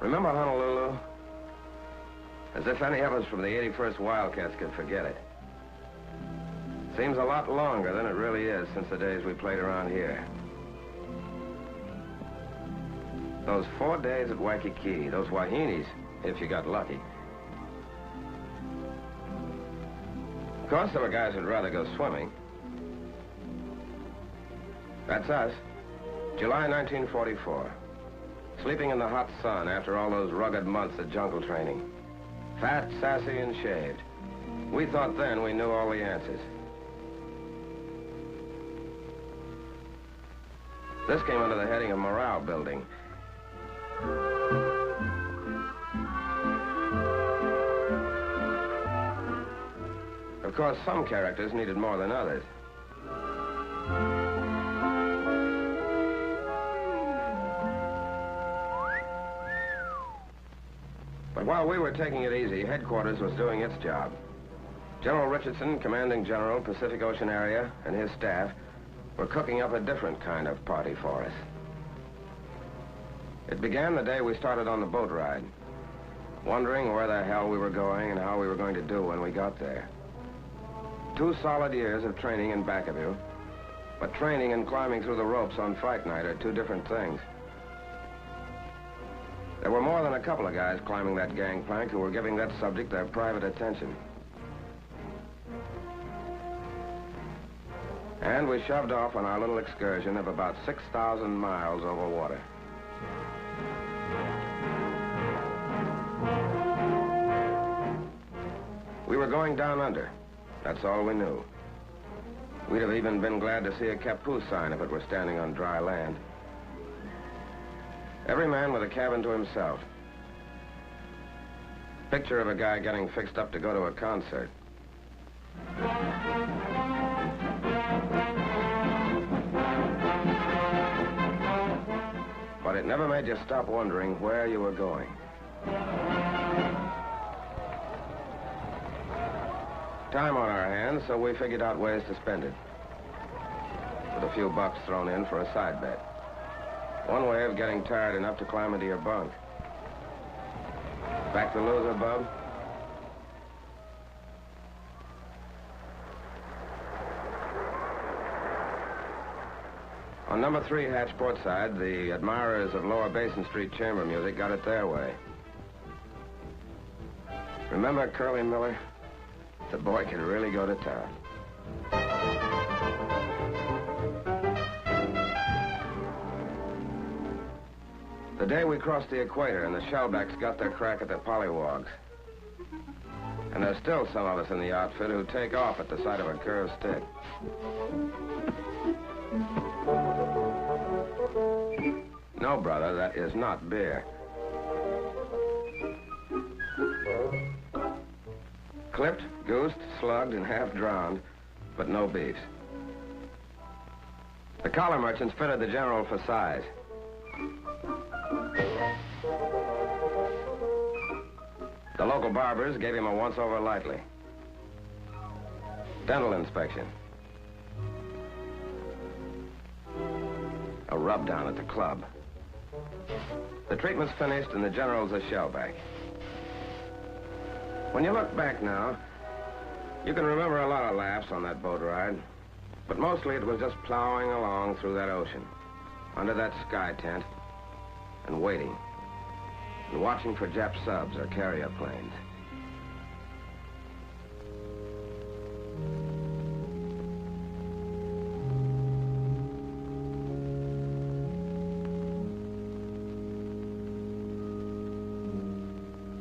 Remember Honolulu? As if any of us from the 81st Wildcats could forget it. Seems a lot longer than it really is since the days we played around here. Those 4 days at Waikiki, those Wahinis, if you got lucky. Of course, there were guys who'd rather go swimming. That's us. July 1944. Sleeping in the hot sun after all those rugged months of jungle training. Fat, sassy, and shaved. We thought then we knew all the answers. This came under the heading of morale building. Of course, some characters needed more than others. But while we were taking it easy, headquarters was doing its job. General Richardson, commanding general, Pacific Ocean area, and his staff were cooking up a different kind of party for us. It began the day we started on the boat ride, wondering where the hell we were going and how we were going to do when we got there. 2 solid years of training in back of you, but training and climbing through the ropes on fight night are 2 different things. There were more than a couple of guys climbing that gangplank who were giving that subject their private attention. And we shoved off on our little excursion of about 6,000 miles over water. We were going down under. That's all we knew. We'd have even been glad to see a Kapu sign if it were standing on dry land. Every man with a cabin to himself. Picture of a guy getting fixed up to go to a concert. But it never made you stop wondering where you were going. Time on our hands, so we figured out ways to spend it. With a few bucks thrown in for a side bet. One way of getting tired enough to climb into your bunk. Back the loser, bub? On number 3 hatch port side, the admirers of Lower Basin Street chamber music got it their way. Remember Curly Miller? The boy could really go to town. The day we crossed the equator and the shellbacks got their crack at the pollywogs. And there's still some of us in the outfit who take off at the sight of a curved stick. No, brother, that is not beer. Clipped, goosed, slugged, and half drowned, but no beefs. The collar merchants fitted the general for size. The local barbers gave him a once-over lightly. Dental inspection. A rub-down at the club. The treatment's finished and the general's a shellback. When you look back now, you can remember a lot of laughs on that boat ride, but mostly it was just plowing along through that ocean, under that sky tent, and waiting, and watching for Jap subs or carrier planes.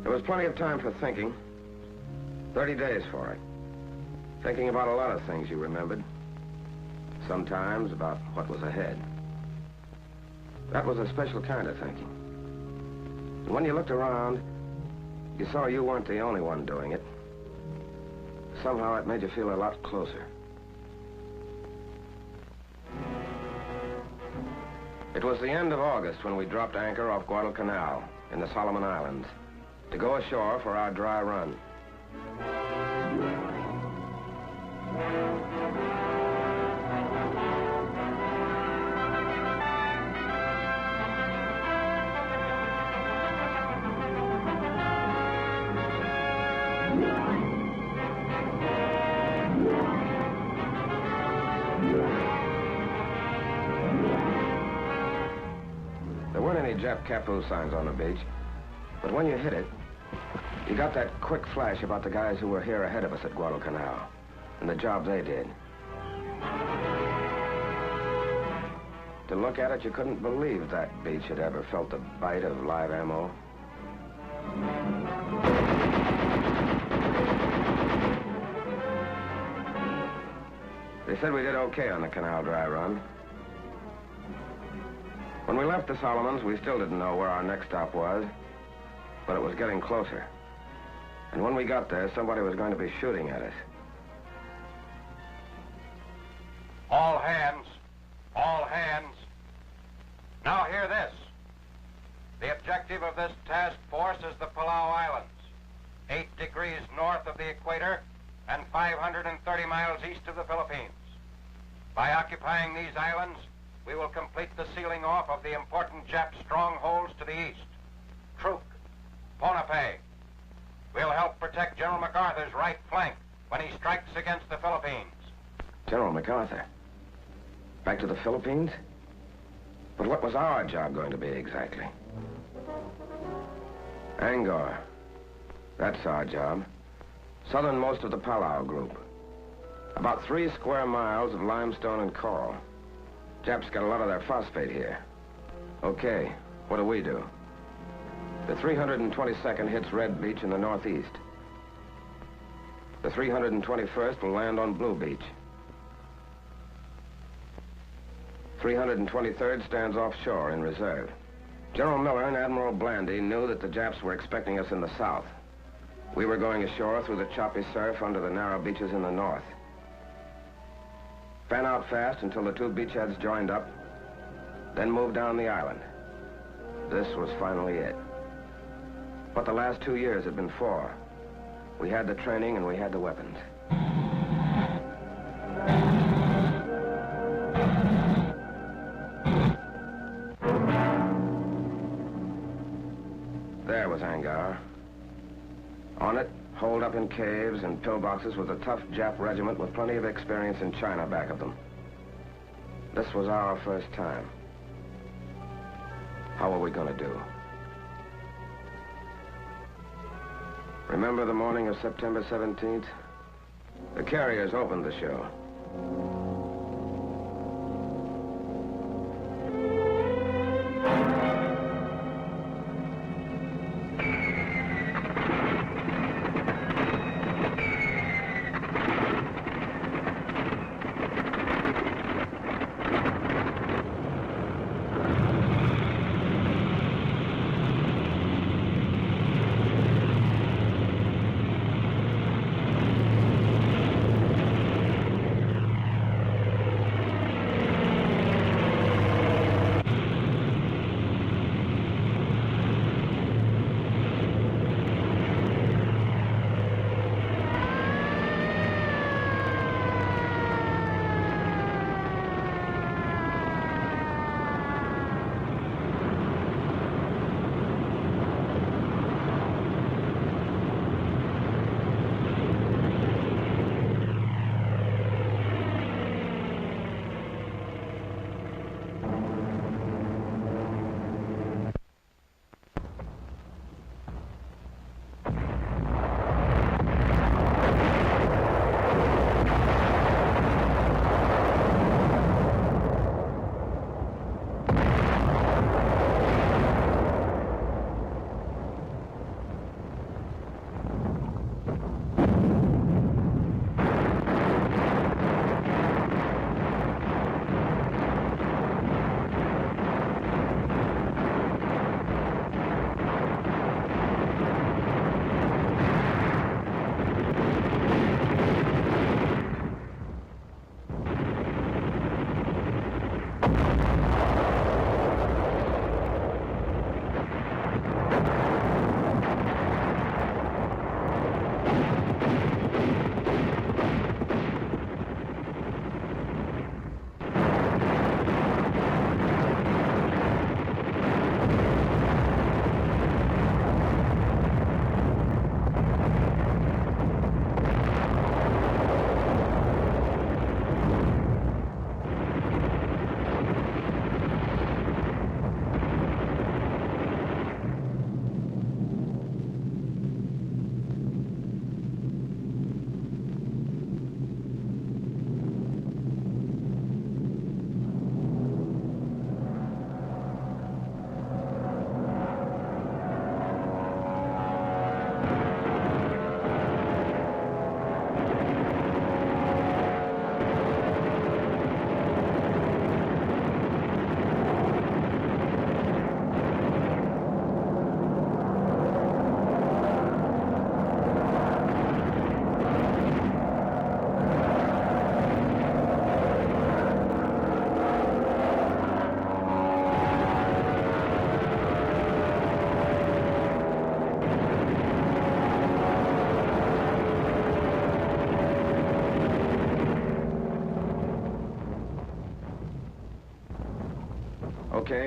There was plenty of time for thinking. 30 days for it. Thinking about a lot of things you remembered. Sometimes about what was ahead. That was a special kind of thinking. And when you looked around, you saw you weren't the only one doing it. Somehow it made you feel a lot closer. It was the end of August when we dropped anchor off Guadalcanal in the Solomon Islands to go ashore for our dry run. any Jap Capu signs on the beach. But when you hit it, you got that quick flash about the guys who were here ahead of us at Guadalcanal and the job they did. To look at it, you couldn't believe that beach had ever felt the bite of live ammo. They said we did okay on the canal dry run. When we left the Solomons, we still didn't know where our next stop was, but it was getting closer. And when we got there, somebody was going to be shooting at us. All hands. All hands. Now hear this. The objective of this task force is the Palau Islands, 8 degrees north of the equator and 530 miles east of the Philippines. By occupying these islands, we will complete the sealing off of the important Jap strongholds to the east. Truk, Ponape. We'll help protect General MacArthur's right flank when he strikes against the Philippines. General MacArthur? Back to the Philippines? But what was our job going to be exactly? Anguar. That's our job. Southernmost of the Palau group. About 3 square miles of limestone and coral. Japs got a lot of their phosphate here. Okay, what do we do? The 322nd hits Red Beach in the northeast. The 321st will land on Blue Beach. 323rd stands offshore in reserve. General Miller and Admiral Blandy knew that the Japs were expecting us in the south. We were going ashore through the choppy surf under the narrow beaches in the north. Fan out fast until the 2 beachheads joined up, then move down the island. This was finally it. What the last 2 years had been for. We had the training and we had the weapons. There was Anguar. On it, holed up in caves and pillboxes, was a tough Jap regiment with plenty of experience in China back of them. This was our first time. How were we going to do? Remember the morning of September 17th? The carriers opened the show.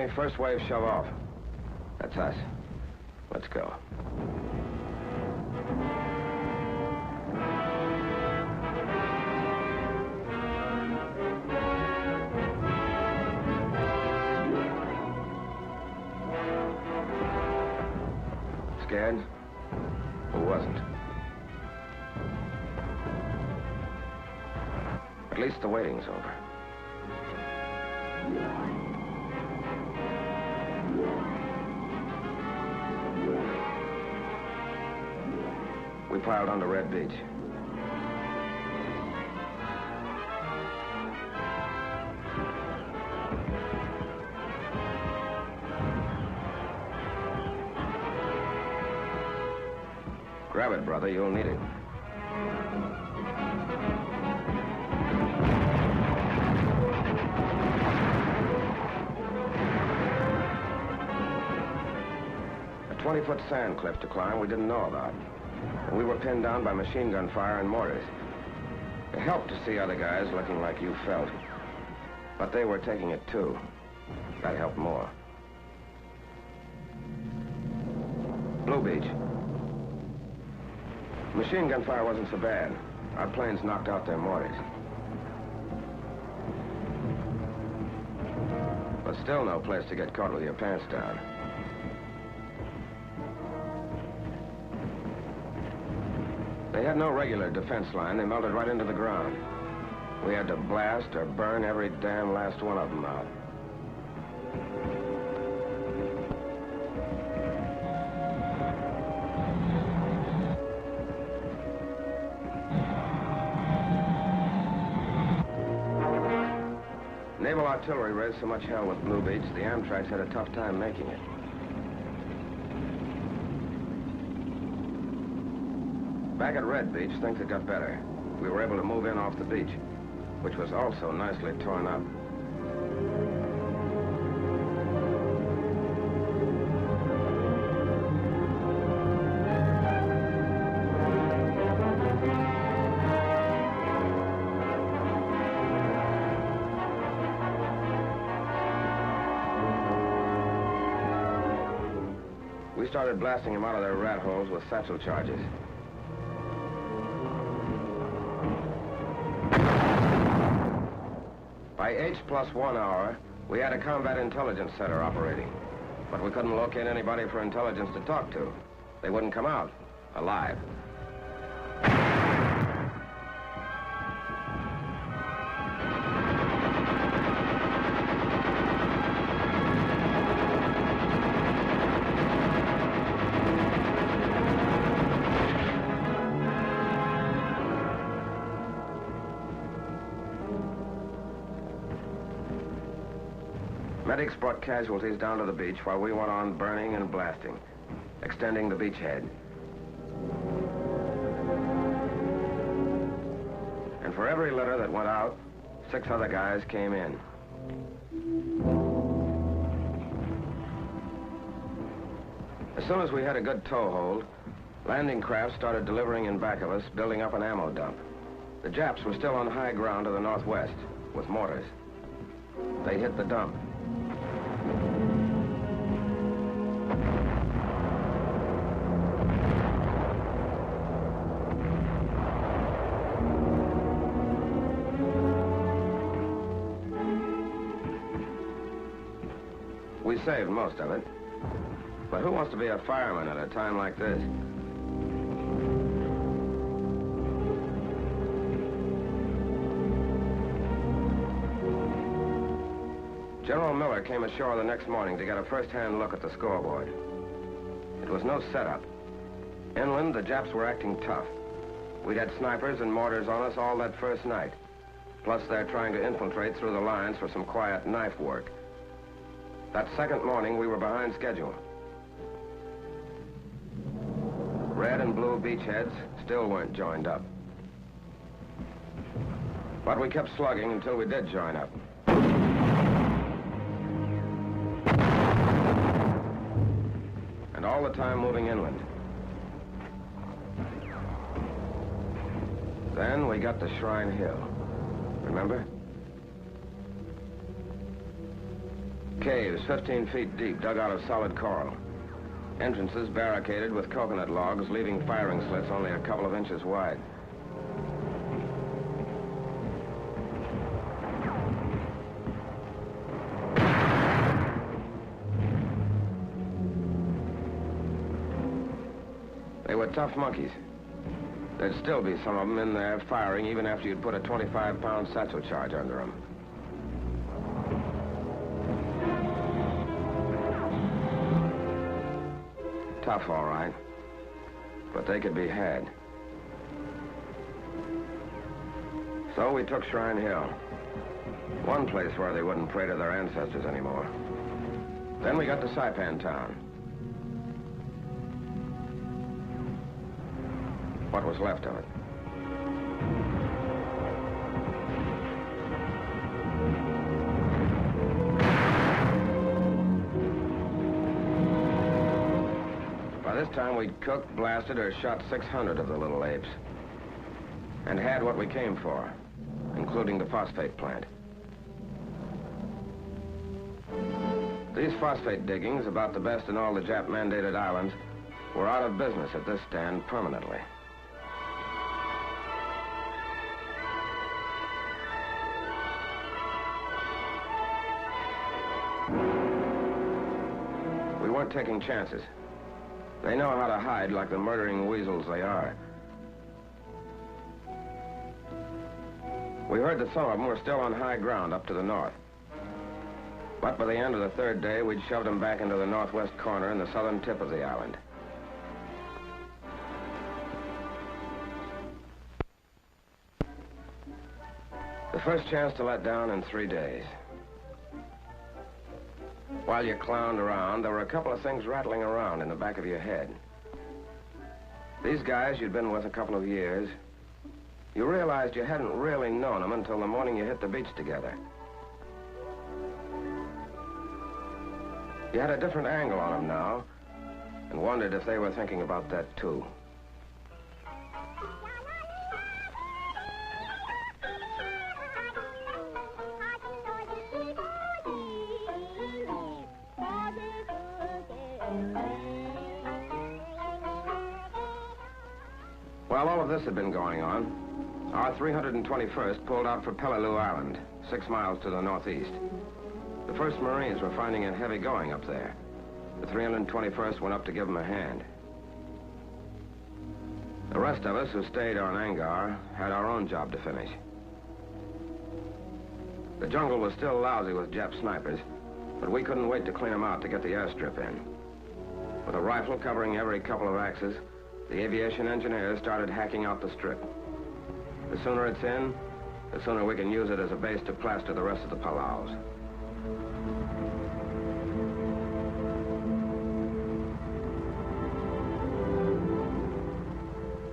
enemy, first wave shove off. That's us. Let's go. Scared? Who wasn't? At least the waiting's over. We piled onto Red Beach. Grab it, brother. You'll need it. A 20-foot sand cliff to climb we didn't know about. And we were pinned down by machine gun fire and mortars. It helped to see other guys looking like you felt. But they were taking it too. That helped more. Blue Beach. Machine gun fire wasn't so bad. Our planes knocked out their mortars. But still no place to get caught with your pants down. They had no regular defense line. They melted right into the ground. We had to blast or burn every damn last one of them out. Naval artillery raised so much hell with Blue Beach, the Amtraks had a tough time making it. Back at Red Beach, things had got better. We were able to move in off the beach, which was also nicely torn up. We started blasting them out of their rat holes with satchel charges. By H+1 hour, we had a combat intelligence center operating. But we couldn't locate anybody for intelligence to talk to. They wouldn't come out alive. Medics brought casualties down to the beach while we went on burning and blasting, extending the beachhead. And for every litter that went out, 6 other guys came in. As soon as we had a good toehold, landing craft started delivering in back of us, building up an ammo dump. The Japs were still on high ground to the northwest, with mortars. They hit the dump. We saved most of it. But who wants to be a fireman at a time like this? General Miller came ashore the next morning to get a first-hand look at the scoreboard. It was no setup. Inland, the Japs were acting tough. We'd had snipers and mortars on us all that first night. Plus, they're trying to infiltrate through the lines for some quiet knife work. That second morning, we were behind schedule. Red and blue beachheads still weren't joined up. But we kept slugging until we did join up. And all the time moving inland. Then we got to Shrine Hill. Remember? Caves 15 feet deep, dug out of solid coral. Entrances barricaded with coconut logs, leaving firing slits only a couple of inches wide. They were tough monkeys. There'd still be some of them in there firing even after you'd put a 25-pound satchel charge under them. Tough, all right, but they could be had. So we took Shrine Hill, one place where they wouldn't pray to their ancestors anymore. Then we got to Saipan Town. What was left of it. By this time, we'd cooked, blasted, or shot 600 of the little apes. And had what we came for, including the phosphate plant. These phosphate diggings, about the best in all the Jap-mandated islands, were out of business at this stand permanently. We weren't taking chances. They know how to hide like the murdering weasels they are. We heard that some of them were still on high ground up to the north. But by the end of the third day, we'd shoved them back into the northwest corner in the southern tip of the island. The first chance to let down in 3 days. While you clowned around, there were a couple of things rattling around in the back of your head. These guys you'd been with a couple of years, you realized you hadn't really known them until the morning you hit the beach together. You had a different angle on them now, and wondered if they were thinking about that too. While all of this had been going on, our 321st pulled out for Palau Island, 6 miles to the northeast. The 1st Marines were finding it heavy going up there. The 321st went up to give them a hand. The rest of us who stayed on Anguar had our own job to finish. The jungle was still lousy with Jap snipers, but we couldn't wait to clean them out to get the airstrip in. With a rifle covering every couple of axes, the aviation engineers started hacking out the strip. The sooner it's in, the sooner we can use it as a base to plaster the rest of the Palaus.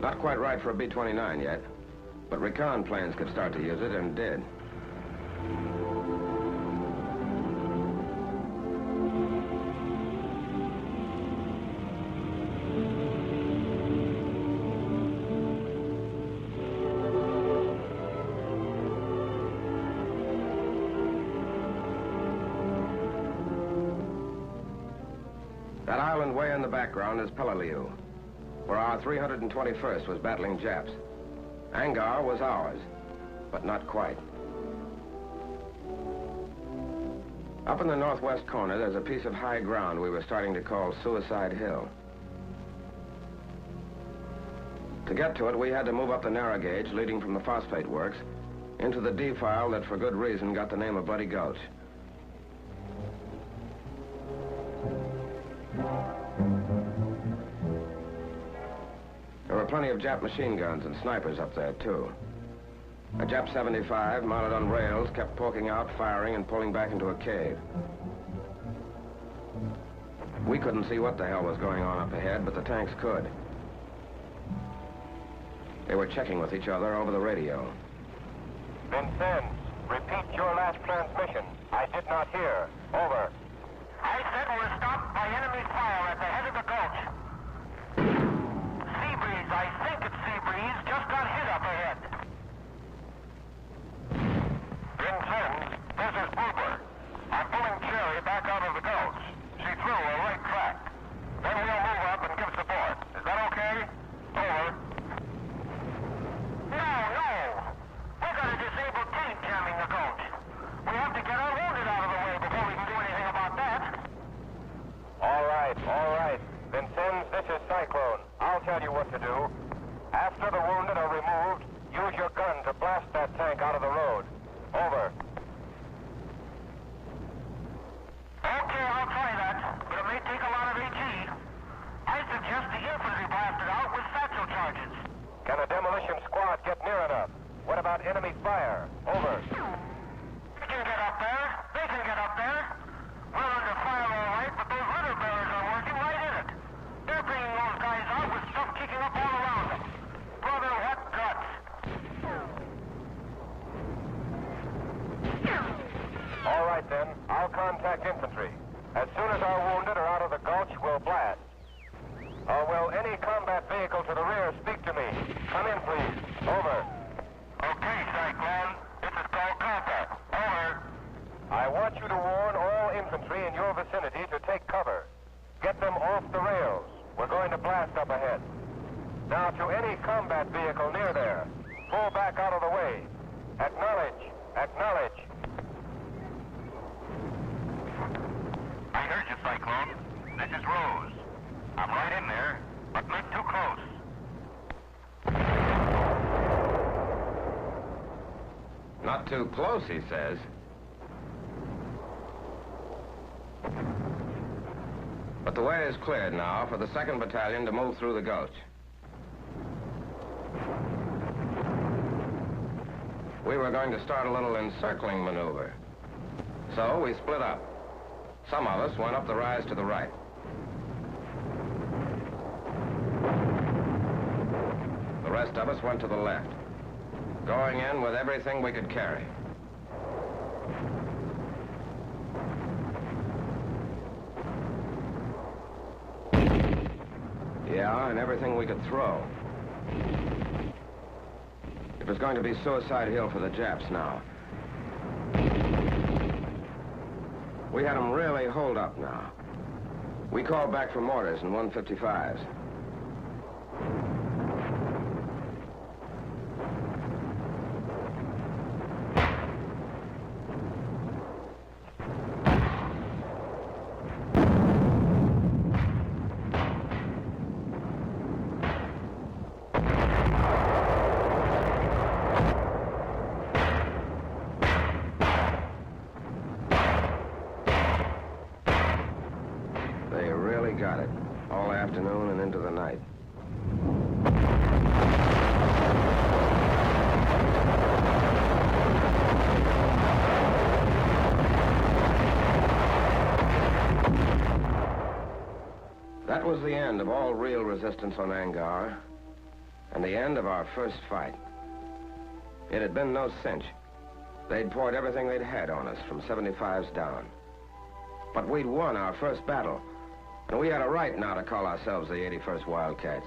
Not quite right for a B-29 yet, but recon planes could start to use it, and did. That island way in the background is Peleliu, where our 321st was battling Japs. Anguar was ours, but not quite. Up in the northwest corner, there's a piece of high ground we were starting to call Suicide Hill. To get to it, we had to move up the narrow gauge leading from the phosphate works into the defile that, for good reason, got the name of Bloody Gulch. There were plenty of Jap machine guns and snipers up there, too. A Jap 75, mounted on rails, kept poking out, firing, and pulling back into a cave. We couldn't see what the hell was going on up ahead, but the tanks could. They were checking with each other over the radio. Vincennes, repeat your last transmission. I did not hear. Over. I said we were stopped by enemy fire at the head of the gulch. Sea breeze, I think it's sea breeze, just got hit up ahead. Vincennes, this is Boober. I'm pulling Cherry back This is Cyclone. I'll tell you what to do. After the wounded are removed, use your gun to blast that tank out of the road. Over. Okay, I'll try that, but it may take a lot of AT. I suggest the infantry blast it out with satchel charges. Can a demolition squad get near enough? What about enemy fire? Over. They can get up there. They can get up there. We're under fire all right, but those litter bearers are working right in it. They're bringing those guys out with stuff kicking up all around them. Brother, what guts. All right, then. I'll contact infantry. As soon as our wounded are out of the gulch, we'll blast. Will any combat vehicle to the rear speak to me? Come in, please. Over. Okay, Cyclone. This is Kolkata. Over. I want you to warn all infantry in your vicinity to take cover. Get them off the rails. We're going to blast up ahead. Now, to any combat vehicle near there, pull back out of the way. Acknowledge. Acknowledge. I heard you, Cyclone. This is Rose. I'm right in there, but not too close. Not too close, he says. But the way is cleared now for the 2nd Battalion to move through the gulch. We were going to start a little encircling maneuver. So we split up. Some of us went up the rise to the right. The rest of us went to the left, going in with everything we could carry. Yeah, and everything we could throw. It was going to be Suicide Hill for the Japs now. We had them really holed up now. We called back for mortars and 155s. Got it. All afternoon and into the night. That was the end of all real resistance on Anguar, and the end of our first fight. It had been no cinch. They'd poured everything they'd had on us, from 75s down. But we'd won our first battle. And we had a right now to call ourselves the 81st Wildcats.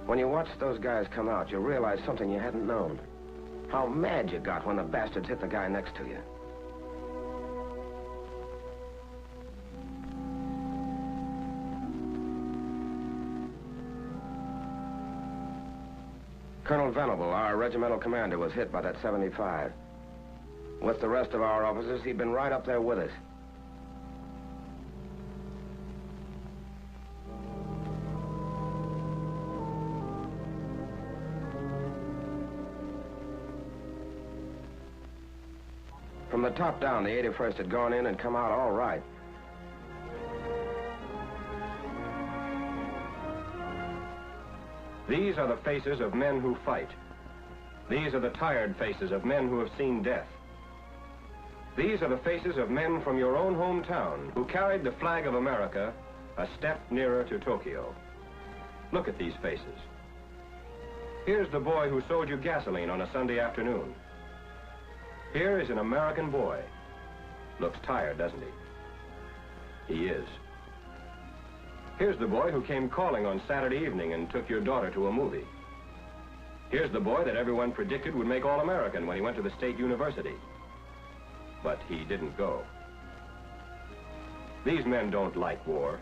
When you watched those guys come out, you realized something you hadn't known. How mad you got when the bastards hit the guy next to you. Colonel Venable, our regimental commander, was hit by that 75. With the rest of our officers, he'd been right up there with us. From the top down, the 81st had gone in and come out all right. These are the faces of men who fight. These are the tired faces of men who have seen death. These are the faces of men from your own hometown who carried the flag of America a step nearer to Tokyo. Look at these faces. Here's the boy who sold you gasoline on a Sunday afternoon. Here is an American boy. Looks tired, doesn't he? He is. Here's the boy who came calling on Saturday evening and took your daughter to a movie. Here's the boy that everyone predicted would make All-American when he went to the State University. But he didn't go. These men don't like war.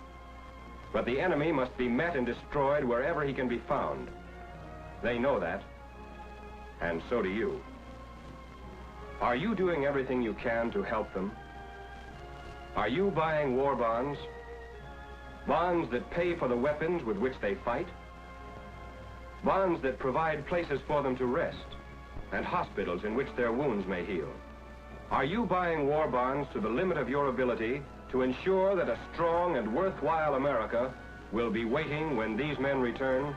But the enemy must be met and destroyed wherever he can be found. They know that. And so do you. Are you doing everything you can to help them? Are you buying war bonds? Bonds that pay for the weapons with which they fight? Bonds that provide places for them to rest and hospitals in which their wounds may heal? Are you buying war bonds to the limit of your ability to ensure that a strong and worthwhile America will be waiting when these men return?